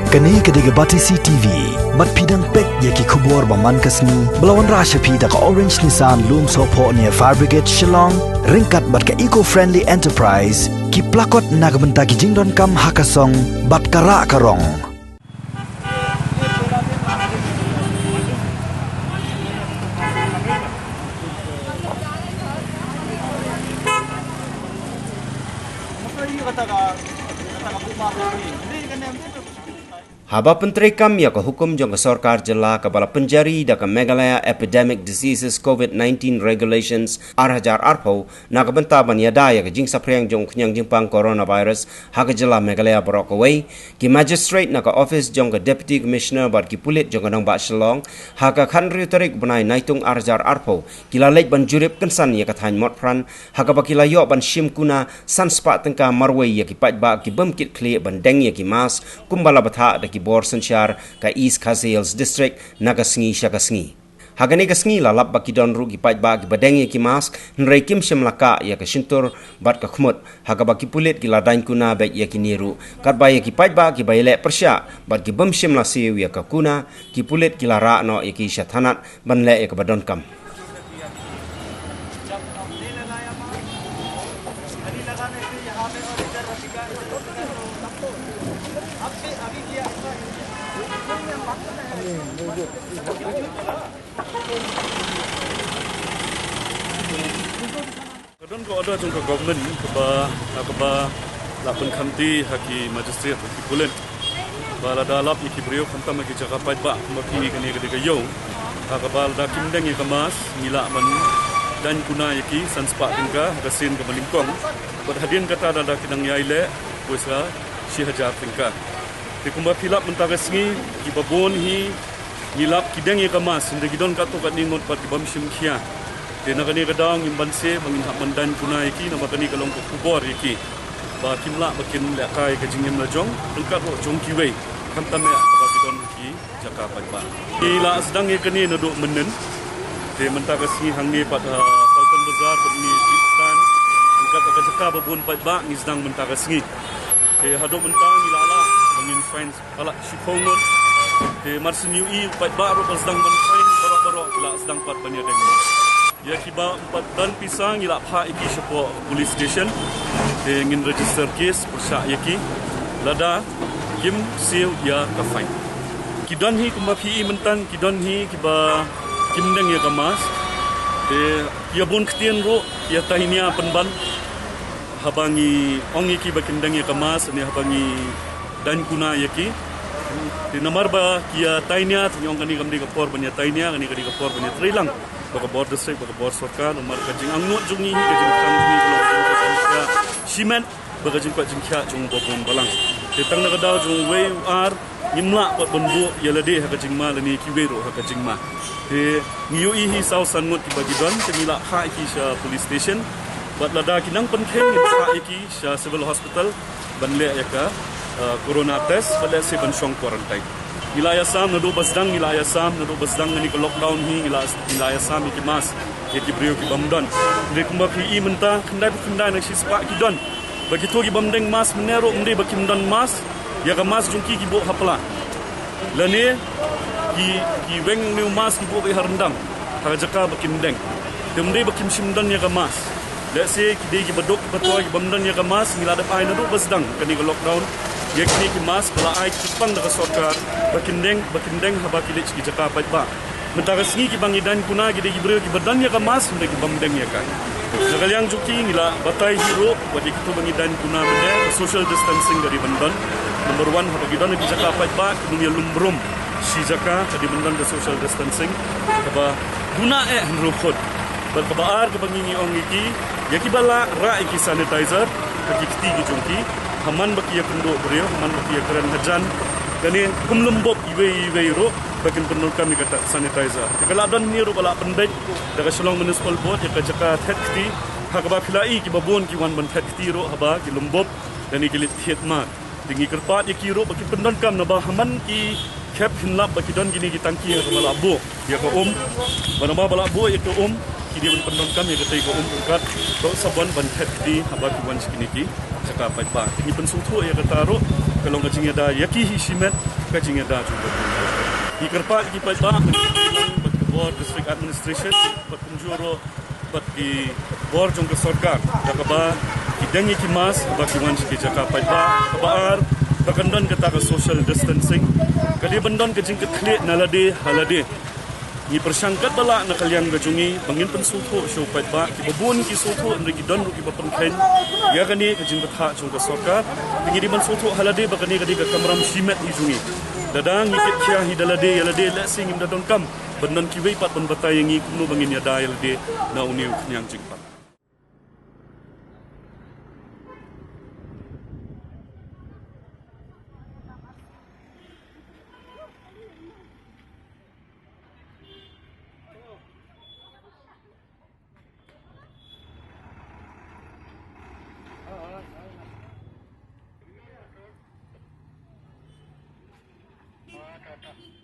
Kani kediga bati CTV, mat pidang pek yaki kubor baman kasni, belawan rasha pida ka Orange Nissan Loom Sopo near Fire Brigade Shillong, ringkat bat ka eco-friendly enterprise, ki plakot nagbenta ki jingdon kam hakasong, bat kara karong. Haba Penteri Kam ya ke hukum jong ke Sarkar Jela Kepala Penjari da ke Meghalaya Epidemic Diseases COVID-19 Regulations Arhajar Arpo na ke benta ban yada ya ke jing sapriang jong kenyang jimpang coronavirus ha ke Jela Meghalaya Borok Away ki magistrate na ke office jong ke Deputy Commissioner bat ki pulit jong ke nang Bak Shillong ha ke Khandri Tarik benai naitung Arhajar Arpo kila lek ban jurip kensan ya ke Thany Motpran ha ke bakila yok ban shim kuna san spak tengka marway ya ki pat ba ki bemkit kli ban deng ya ki mas kumbala batha da ki Bor Sanchar ka East Khasi District Nagasngi Shakasngi. Hagani kasngi lalap baki don ru gipat ba gibadeng ye ki mask nrei kim shemlaka ya ka shintur bat ka khmut haga baki pulit gila dain kuna bek ye ki niru kat ba ye ki pat ba ki baile persya bat ki bem shemla siu ya ka kuna ki pulit gila ra no ye ki shathanat ban le ye ka badon kam. Kadang ko ada jangka government keba lapun kanti haki magistrate haki pulen bala dalap iki brio kanta maki jakapai ba maki kani kediga yo akabal da kimdeng ya kemas ngila man dan kuna yaki sanspa tingka gasin ke melingkong berhadian kata ada kidang yaile puisa si hajar tingka di kumba pilap mentagasngi ki babon hi ngilap kideng ya kemas ndegi don kato kat ningot pat bam shimkhia di nakani kadang imbanse mangin mandan kuna yaki nama kani kalong ko kubor yaki ba kimla bakin lekai ke jingim lajong dengkat ro jong kiwei kantam ya ba kidon ki jakapai ba ila sedang yakani naduk menen di mentakasi hangi pat Palton Bazar ni Jipstan dengkat ka jaka babon pat ba ni sedang mentakasi di hadok mentang ilala mangin fine ala shifongon di marsin ui pat ba ro sedang ben fine baro-baro ila sedang pat banya deng ya kiba empat dan pisang ila pha iki sepo police station ingin register case persa yaki lada kim siu ya ka fine kidan hi kumba phi mentan kidan hi kiba kimdeng ya kamas ya bun ktien ro ya tahinia penban habangi ongi ki bakindeng ya kamas ni habangi dan kuna yaki di nomor ba kia tainia nyong kani kamdi kapor banya tainia kani kadi kapor banya trilang baka bor district baka bor sarkar nomor kajing angnot jungi kajing tangni kalau simen baka jing kajing kya jung bopon balang tetang na kadaw jung way ar imla pot bonbu yalade kajing ma lani kiwero kajing ma te ngiu hi saw sangot ki bagi don tenila ha ki sha police station bat lada kinang penkheng ni ha ki sha civil hospital banle yaka corona test bale se ban shong quarantine wilayah Sam nado basdang wilayah Sam nado basdang ni ko lockdown hi wilayah Sam ki mas ki brio ki bamdon de kumba pi menta khandai na sispa ki don bagi to ki bamdeng mas menero mde bakim don mas ya ka mas jungki ki bo hapla lane ki weng ni mas ki bo bi harndam ka jaka bakim deng demde bakim simdan ya ka mas let's say ki de ki badok batwa ki bamdan ya ka mas ngilada pai nado basdang kani ko lockdown yakni ki mas kala ai kipang da sarkar bakindeng haba ki lech ki jaka pat ba mentagasngi ki bangidan kuna ki de ki brio ki badan ya ka mas de ki bamdeng ya kan jagalyang juki ngila batai hero wadi ki to bangidan kuna mede social distancing dari bandan number 1 haba gidan ki jaka pat ba dunia lumbrum si jaka di bandan da social distancing haba guna rukot berkabar ke bangingi ong iki yaki bala ra iki sanitizer ki kiti ki jungki haman bakia kendo brio haman bakia keren hajan kani kumlumbop iwe ro bakin penul kami kata sanitizer kalau dan ni ro bala pendek daga Shillong municipal board ya jaka thekti hakaba philai ki babon ki wan ban thekti ro haba ki lumbop dan ki lit hitma tingi kerpat ya ki ro bakin pendon kam na ba haman ki cap hinlap baki don gini ki tangki ya bala bo ya ko bana bala bo ya ko kini ban pendon kam ya kata ko kat ro sabon ban thekti haba ki wan skini ki jaka pat ba tingi pensuthu ya kata ro kalong ka jing da yaki hishimet ka jing da juga ikerpa ki pa ba board district administration pat kumjuro pat ki board jong ka sarkar da ka ba kidangi ki mas ba ki wan ki jaka pa ba kabar bakandon kata ka social distancing kadi bandon ka jing ka khle nalade halade ni persangkat bala na kalian gajungi bangin pensuto show pat ba ki babun ki soto andre ki don ki bapankain ya kani ka jing batha jong ka sarkar tingi di man soto halade ba kani kadi ka kamram shimet ijungi dadang ikit kia hidalade yalade la sing im dadon kam bandon ki wei pat ban batayangi kuno bangin ya da yalade na uniu knyang jingpa Tata.